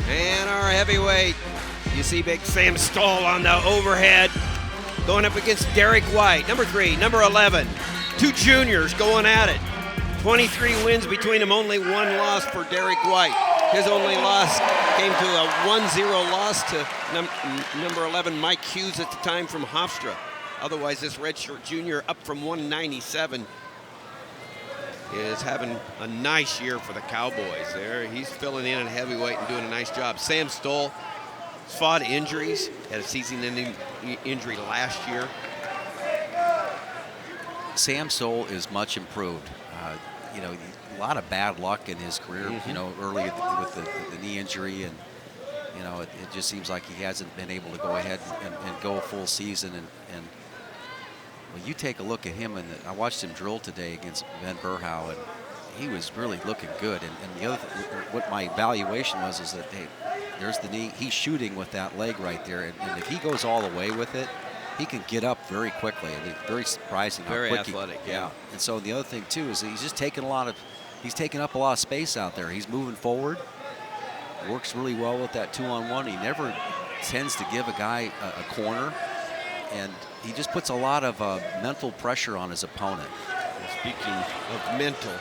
And our heavyweight, you see big Sam Stoll on the overhead, going up against Derek White, number 3, number 11. Two juniors going at it. 23 wins between them, only one loss for Derek White. His only loss came to a 1-0 loss to number 11, Mike Hughes at the time from Hofstra. Otherwise, this redshirt junior up from 197 is having a nice year for the Cowboys there. He's filling in at heavyweight and doing a nice job. Sam Stoll fought injuries, had a season-ending injury last year. Sam Stoll is much improved. You know, a lot of bad luck in his career, you know, early with the knee injury, and, you know, it just seems like he hasn't been able to go ahead and go a full season. And well, you take a look at him, and I watched him drill today against Ben Burhow, and he was really looking good. And the other what my evaluation was is that, hey, there's the knee. He's shooting with that leg right there, and if he goes all the way with it, he can get up very quickly. I mean, very surprising how Very quick athletic, yeah. And so the other thing too is that he's just taking he's taking up a lot of space out there. He's moving forward, works really well with that 2-on-1. He never tends to give a guy a corner, and he just puts a lot of mental pressure on his opponent. Well, speaking of mental,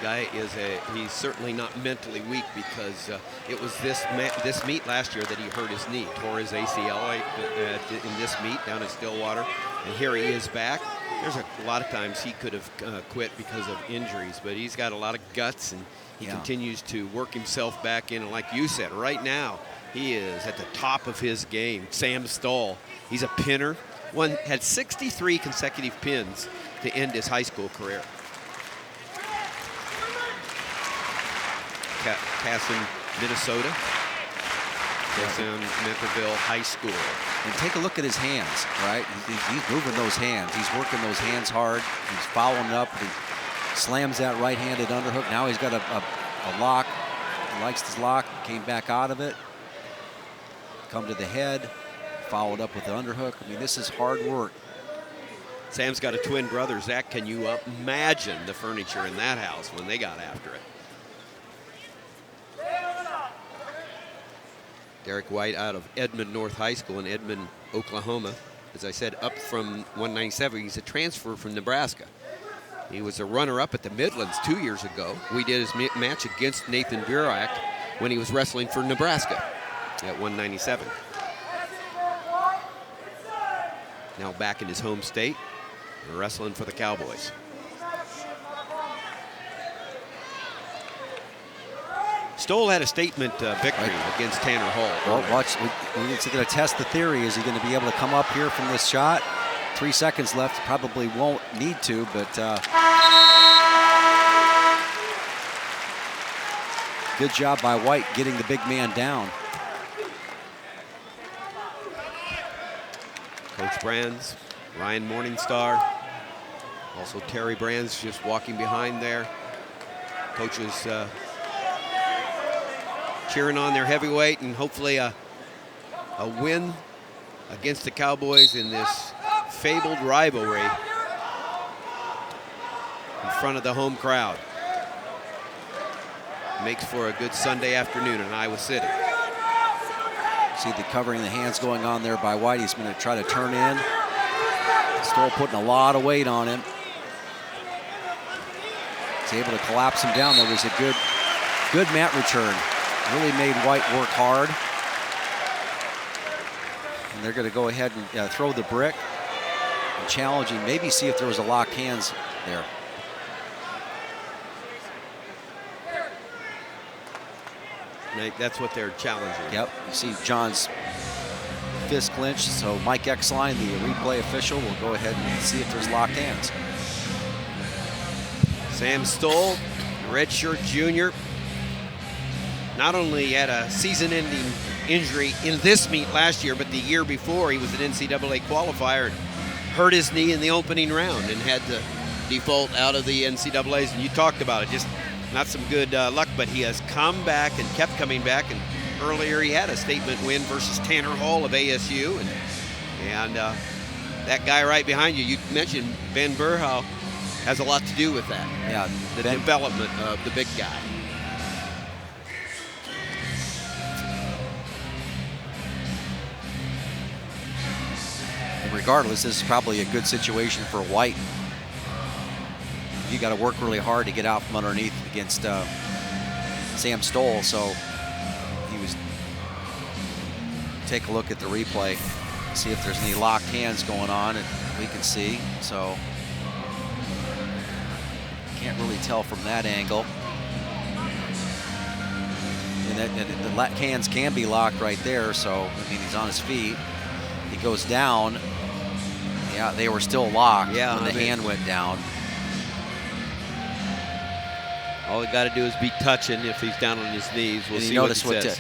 guy he's certainly not mentally weak, because it was this meet last year that he hurt his knee, tore his ACL in this meet down in Stillwater, and here he is back. There's a lot of times he could have quit because of injuries, but he's got a lot of guts, and he continues to work himself back in. And like you said, right now he is at the top of his game. Sam Stoll, he's a pinner. Had 63 consecutive pins to end his high school career. Casson, Minnesota. Casson, Naperville High School. And take a look at his hands, right? He's moving those hands. He's working those hands hard. He's following up. He slams that right-handed underhook. Now he's got a lock. He likes his lock. Came back out of it. Come to the head. Followed up with the underhook. I mean, this is hard work. Sam's got a twin brother. Zach, can you imagine the furniture in that house when they got after it? Derek White out of Edmond North High School in Edmond, Oklahoma. As I said, up from 197. He's a transfer from Nebraska. He was a runner-up at the Midlands 2 years ago. We did his match against Nathan Burak when he was wrestling for Nebraska at 197. Now back in his home state, wrestling for the Cowboys. Stoll had a statement victory against Tanner Hall. Well, watch. We're going to test the theory. Is he going to be able to come up here from this shot? 3 seconds left. Probably won't need to, but good job by White getting the big man down. Coach Brands, Ryan Morningstar, also Terry Brands just walking behind there. Coaches cheering on their heavyweight, and hopefully a win against the Cowboys in this fabled rivalry in front of the home crowd. Makes for a good Sunday afternoon in Iowa City. See the covering the hands going on there by White. He's going to try to turn in. Stoll putting a lot of weight on him. He's able to collapse him down. That was a good mat return. Really made White work hard. And they're going to go ahead and throw the brick and challenge him. Maybe see if there was a locked hands there. That's what they're challenging. Yep, you see John's fist clenched, so Mike Exline, the replay official, will go ahead and see if there's locked hands. Sam Stoll, redshirt junior, not only had a season-ending injury in this meet last year, but the year before he was an NCAA qualifier and hurt his knee in the opening round and had to default out of the NCAAs. And you talked about it, just not some good luck, but he has come back and kept coming back. And earlier he had a statement win versus Tanner Hall of ASU. And that guy right behind you, you mentioned Ben Burhow, has a lot to do with that. Yeah, the development of the big guy. regardless, this is probably a good situation for White. You got to work really hard to get out from underneath against Sam Stoll. So he was. Take a look at the replay, see if there's any locked hands going on, and we can see. So can't really tell from that angle. And the hands can be locked right there. So I mean, he's on his feet. He goes down. Yeah, they were still locked when the hand went down. All he got to do is be touching if he's down on his knees. We'll see what he says.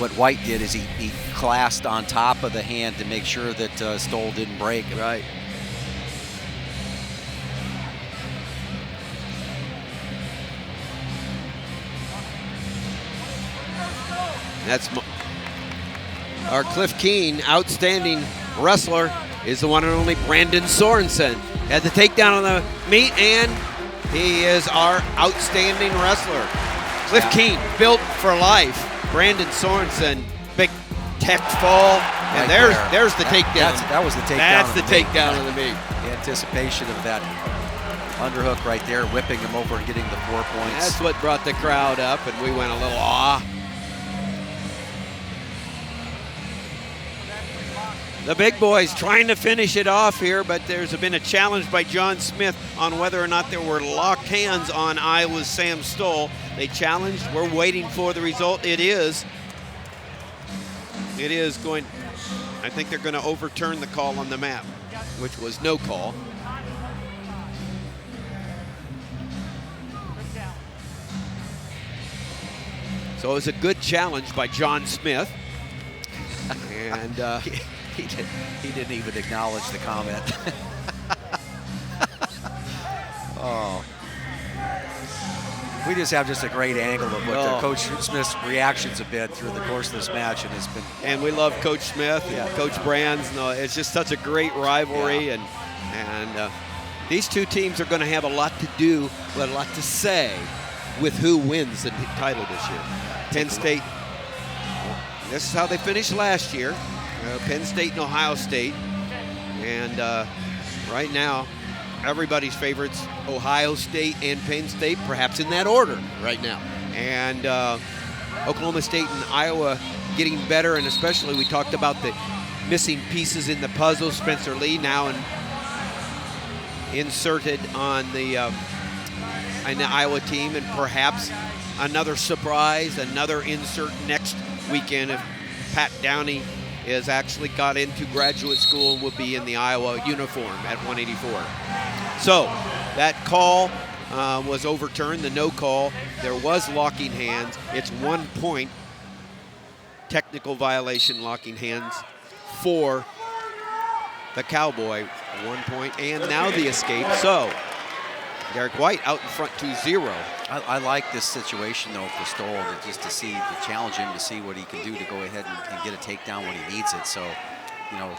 What White did is he clasped on top of the hand to make sure that Stoll didn't break. Right. That's our Cliff Keen, outstanding wrestler, is the one and only Brandon Sorensen. Had the takedown on the meet, and he is our outstanding wrestler. Cliff Keen, built for life. Brandon Sorensen, big tech fall, and right there's the takedown. That was the takedown. That's the takedown of the meet. The anticipation of that underhook right there, whipping him over and getting the 4 points. That's what brought the crowd up, and we went a little awe. The big boys trying to finish it off here, but there's been a challenge by John Smith on whether or not there were locked hands on Iowa's Sam Stoll. They challenged. We're waiting for the result. It is going, I think they're going to overturn the call on the map, which was no call. So it was a good challenge by John Smith. And he didn't even acknowledge the comment. Oh. We just have just a great angle of what Coach Smith's reactions have been through the course of this match, and it's been. And we love Coach Smith, and Coach Brands. No, it's just such a great rivalry, and these two teams are going to have a lot to do, but a lot to say with who wins the title this year. Penn State. This is how they finished last year. Penn State and Ohio State. And right now, everybody's favorites, Ohio State and Penn State, perhaps in that order right now. And Oklahoma State and Iowa getting better, and especially we talked about the missing pieces in the puzzle. Spencer Lee now inserted on the Iowa team, and perhaps another surprise, another insert next weekend if Pat Downey is actually got into graduate school and will be in the Iowa uniform at 184. So that call was overturned, the no call. There was locking hands. It's 1 point, technical violation, locking hands for the Cowboy. 1 point, and now the escape. So Derek White out in front 2-0. I like this situation, though, for Stoll, just to challenge him to see what he can do to go ahead and get a takedown when he needs it. So, going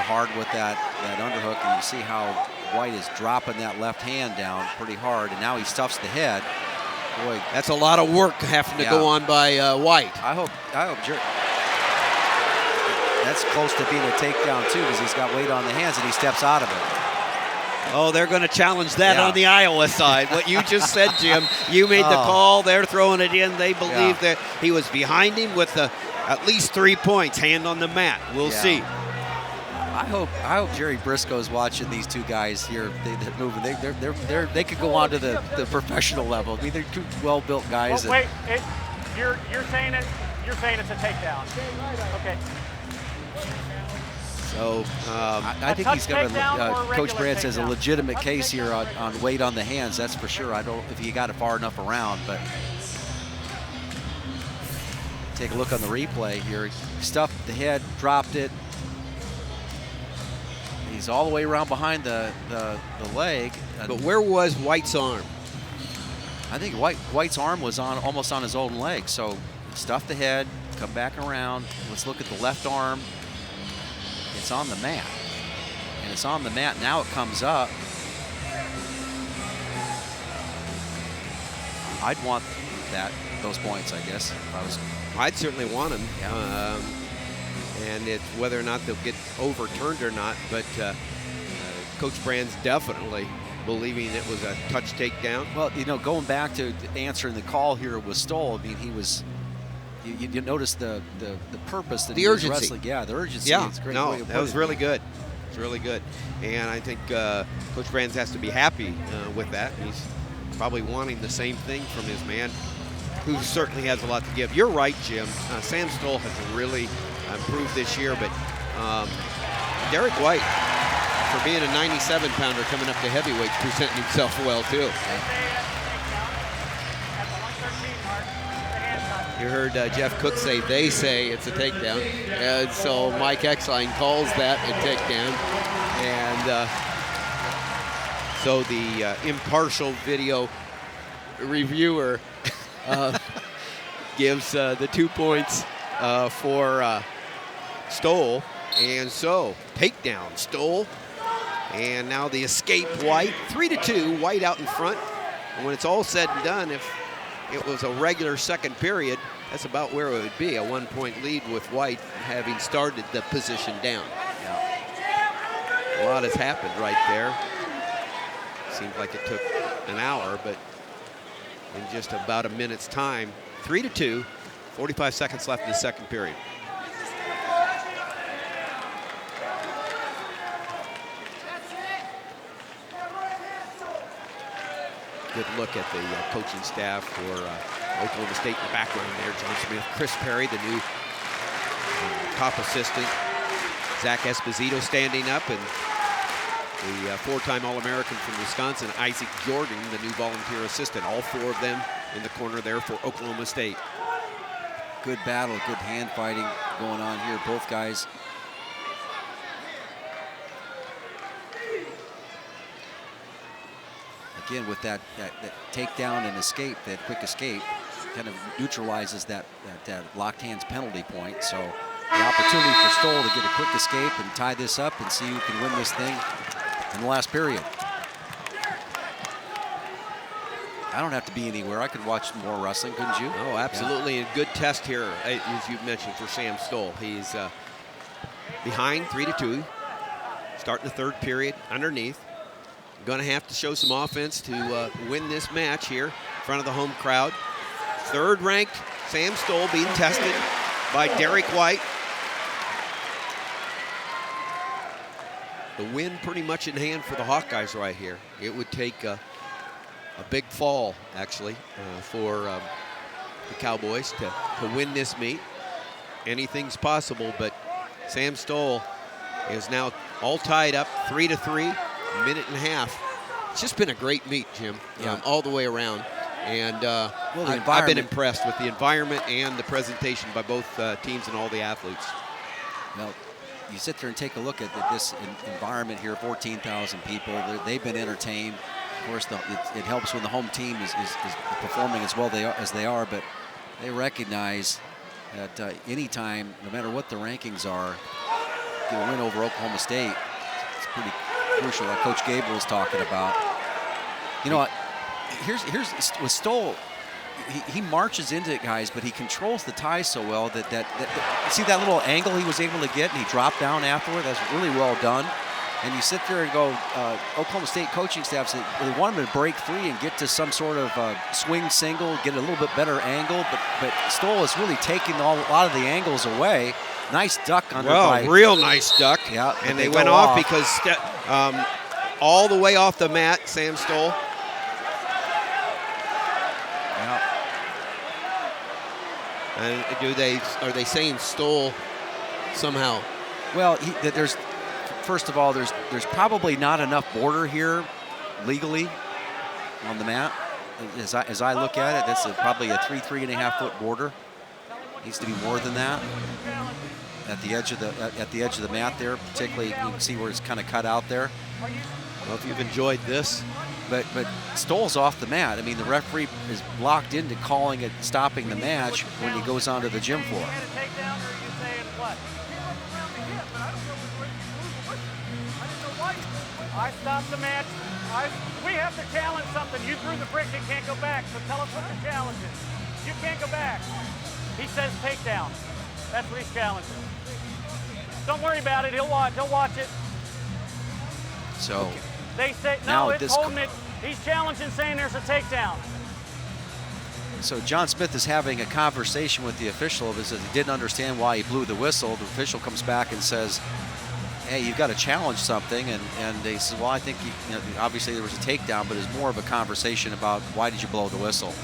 hard with that underhook, and you see how White is dropping that left hand down pretty hard, and now he stuffs the head. Boy, that's a lot of work having to go on by White. I hope that's close to being a takedown, too, because he's got weight on the hands, and he steps out of it. Oh, they're going to challenge that on the Iowa side. What you just said, Jim, you made the call. They're throwing it in. They believe that he was behind him with at least 3 points, hand on the mat. We'll see. I hope Jerry Briscoe's watching these two guys here. They're moving. They could go on to the professional level. I mean, they're two well-built guys. Well, wait, you're saying it. You're saying it's a takedown. Okay. So I think he's got Coach Brand says a legitimate case here on weight on the hands. That's for sure. I don't know if he got it far enough around, but take a look on the replay here. He stuffed the head, dropped it. He's all the way around behind the leg. But where was White's arm? I think White's arm was almost on his own leg. So stuff the head, come back around. Let's look at the left arm. It's on the mat, and it's on the mat. Now it comes up. I'd want those points, I guess. If I was. I'd certainly want them. Yeah. and it's whether or not they'll get overturned or not. But Coach Brand's definitely believing it was a touch takedown. Well, you know, going back to answering the call here with Stoll, I mean, he was. You notice the purpose that the he was urgency. wrestling. Yeah, the urgency. Yeah, It's a great no, way to that put was it. really good. It's really good, and I think Coach Brands has to be happy with that. He's probably wanting the same thing from his man, who certainly has a lot to give. You're right, Jim. Sam Stoll has really improved this year, but Derek White, for being a 97-pounder coming up to heavyweights, presenting himself well too. You heard Jeff Cook say, they say it's a takedown. And so Mike Exline calls that a takedown. And so the impartial video reviewer gives the 2 points for Stoll. And so takedown, Stoll. And now the escape, White. 3-2, White out in front. And when it's all said and done, if it was a regular second period, that's about where it would be, a 1-point lead with White having started the position down. A lot has happened right there. Seems like it took an hour, but in just about a minute's time, 3-2, 45 seconds left in the second period. Good look at the coaching staff for Oklahoma State in the background there. John Smith, Chris Perry, the new top assistant. Zach Esposito standing up, and the four-time All-American from Wisconsin, Isaac Jordan, the new volunteer assistant. All four of them in the corner there for Oklahoma State. Good battle, good hand fighting going on here. Both guys. Again, with that takedown and escape, that quick escape, kind of neutralizes that locked hands penalty point. So the opportunity for Stoll to get a quick escape and tie this up and see who can win this thing in the last period. I don't have to be anywhere. I could watch more wrestling, couldn't you? Oh, absolutely. Yeah. A good test here, as you've mentioned, for Sam Stoll. He's behind 3-2, starting the third period underneath. Going to have to show some offense to win this match here in front of the home crowd. Third-ranked Sam Stoll being tested by Derek White. The win pretty much in hand for the Hawkeyes right here. It would take a big fall, actually, for the Cowboys to win this meet. Anything's possible, but Sam Stoll is now all tied up, 3-3. Minute and a half. It's just been a great meet, Jim, all the way around. And well, I've been impressed with the environment and the presentation by both teams and all the athletes. Well, you sit there and take a look at this environment here, 14,000 people. They've been entertained. Of course, it helps when the home team is performing as well as they are, but they recognize that any time, no matter what the rankings are, you win over Oklahoma State, it's pretty crucial, like Coach Gable was talking about. You know what? Here's with Stoll, he marches into it, guys, but he controls the ties so well that see that little angle he was able to get, and he dropped down afterward. That's really well done. And you sit there and go, Oklahoma State coaching staff said they want him to break free and get to some sort of swing single, get a little bit better angle, but Stoll is really taking a lot of the angles away. Nice duck under by. Well, real nice duck. Yeah, and they went off because all the way off the mat, Sam Stoll. Yeah. And are they saying Stoll somehow? Well, first of all, there's probably not enough border here legally on the mat. As I look at it, that's probably a 3.5 foot border. Needs to be more than that. At the edge of the mat there, particularly you can see where it's kind of cut out there. Well, if you've enjoyed this, but Stoll's off the mat. I mean, the referee is locked into calling it, stopping the match when he goes onto the gym floor. I stopped the match. We have to challenge something. You threw the brick and can't go back. So tell us what the challenge is. You can't go back. He says takedown. That's what he's challenging. Don't worry about it. He'll watch it. So They say, now no, it's holding it. He's challenging, saying there's a takedown. So John Smith is having a conversation with the official because he didn't understand why he blew the whistle. The official comes back and says, hey, you've got to challenge something. And they said, well, I think obviously there was a takedown, but it's more of a conversation about why did you blow the whistle?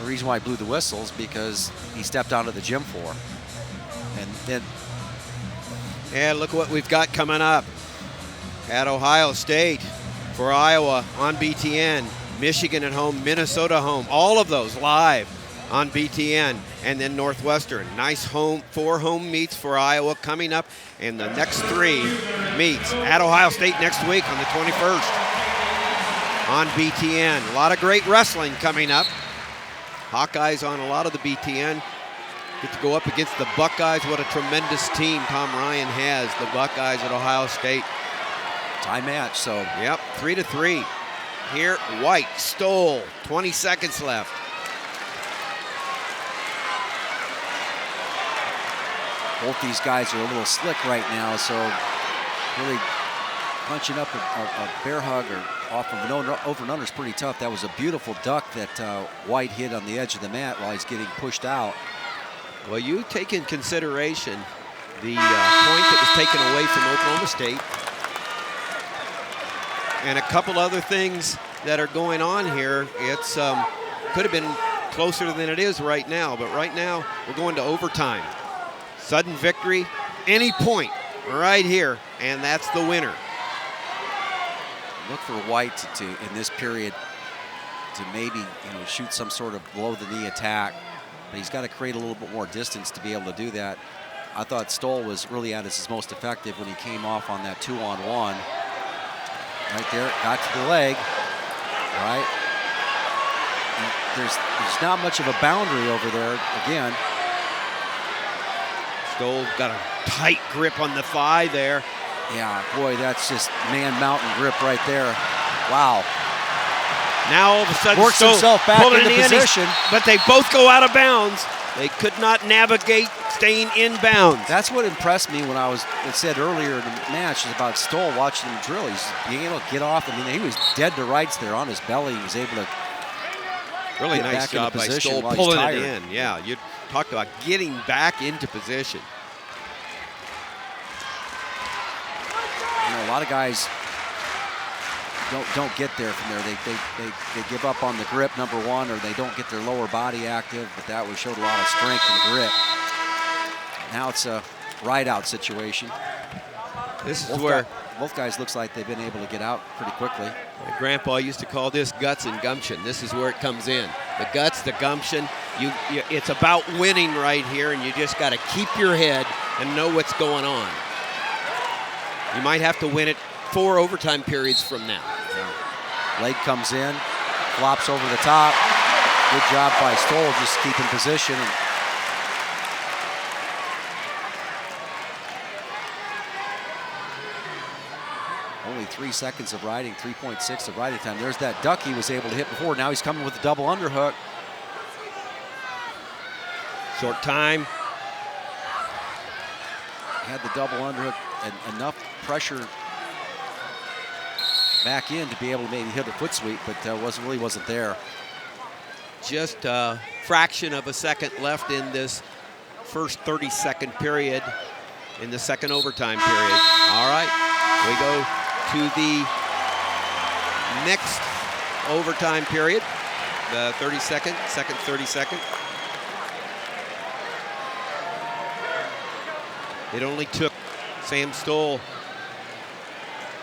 The reason why he blew the whistle is because he stepped onto the gym floor. And then... And look what we've got coming up at Ohio State for Iowa on BTN. Michigan at home, Minnesota home, all of those live on BTN, and then Northwestern. Nice 4 home meets for Iowa coming up, and the next 3 meets at Ohio State next week on the 21st on BTN. A lot of great wrestling coming up. Hawkeyes on a lot of the BTN. Get to go up against the Buckeyes. What a tremendous team Tom Ryan has, the Buckeyes at Ohio State. Tie match, so. Yep, 3-3. Here, White, Stoll, 20 seconds left. Both these guys are a little slick right now, so really punching up a bear hug or off of an over and under is pretty tough. That was a beautiful duck that White hit on the edge of the mat while he's getting pushed out. Well, you take in consideration the point that was taken away from Oklahoma State, and a couple other things that are going on here. It's could have been closer than it is right now, but right now we're going to overtime. Sudden victory, any point right here, and that's the winner. Look for White to in this period to maybe shoot some sort of below the knee attack, but he's got to create a little bit more distance to be able to do that. I thought Stoll was really at his most effective when he came off on that 2-on-1. Right there, got to the leg, right? And there's not much of a boundary over there, again. Stoll got a tight grip on the thigh there. Yeah, boy, that's just man mountain grip right there. Wow. Now all of a sudden works Stoll himself back pulling into position. But they both go out of bounds. They could not navigate staying inbounds. That's what impressed me when I said earlier in the match is about Stoll watching him drill. He's being able to get off. I mean, he was dead to rights there on his belly. He was able to really get nice back job into by position Stoll while pulling he's it tired. in. Yeah, you talked about getting back into position. A lot of guys don't get there from there. They give up on the grip, number one, or they don't get their lower body active, but that showed a lot of strength and grit. Now it's a ride-out situation. This is where both guys looks like they've been able to get out pretty quickly. my grandpa used to call this guts and gumption. This is where it comes in. The guts, the gumption. It's about winning right here, and you just got to keep your head and know what's going on. You might have to win it 4 overtime periods from now. Yeah. Leg comes in, flops over the top. Good job by Stoll just keeping position. Only 3 seconds of riding, 3.6 of riding time. There's that duck he was able to hit before. Now he's coming with a double underhook. Short time. Had the double underhook and enough pressure back in to be able to maybe hit a foot sweep, but really wasn't there. Just a fraction of a second left in this first 30-second period in the second overtime period. All right, we go to the next overtime period, the 30-second, second 30-second. It only took Sam Stoll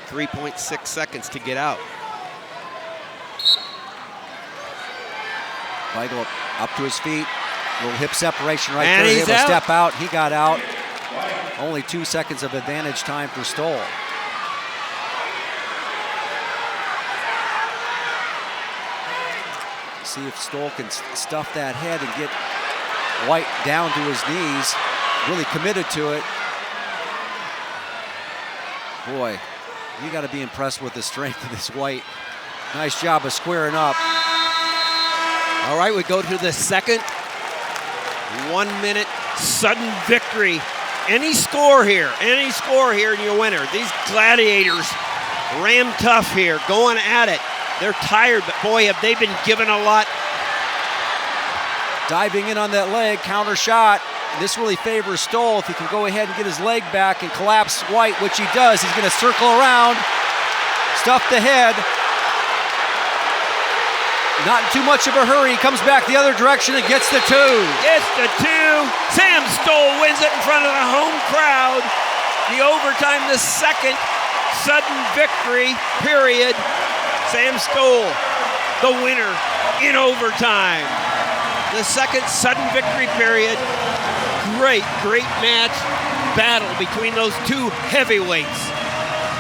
3.6 seconds to get out. Weigel up to his feet. Little hip separation right And there. he's Able to out. step out. He got out. Only 2 seconds of advantage time for Stoll. See if Stoll can stuff that head and get White down to his knees. Really committed to it. Boy, you got to be impressed with the strength of this White. Nice job of squaring up. All right, we go to the second 1-minute sudden victory Any score here, and you're a winner. These gladiators ram tough here, going at it. They're tired, but boy, have they been given a lot. Diving in on that leg, counter shot. This really favors Stoll if he can go ahead and get his leg back and collapse White, which he does. He's going to circle around, stuff the head. Not in too much of a hurry. He comes back the other direction and gets the 2. Gets the 2. Sam Stoll wins it in front of the home crowd. The overtime, the second sudden victory period. Sam Stoll, the winner in overtime. The second sudden victory period. Great match battle between those two heavyweights.